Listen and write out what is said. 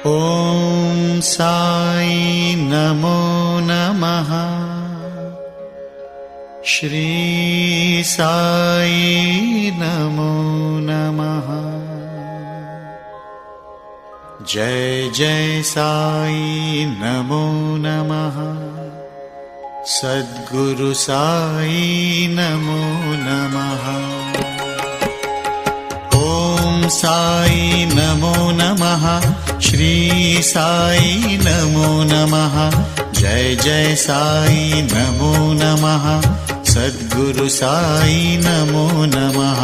ॐ साई नमो नमः। श्री साई नमो नमः। जय जय साई नमो नमः। सद्गुरु साई नमो नमः। ॐ साई नमो नमः। श्री साई नमो नमः। जय जय साई नमो नमः। सद्गुरु साई नमो नमः।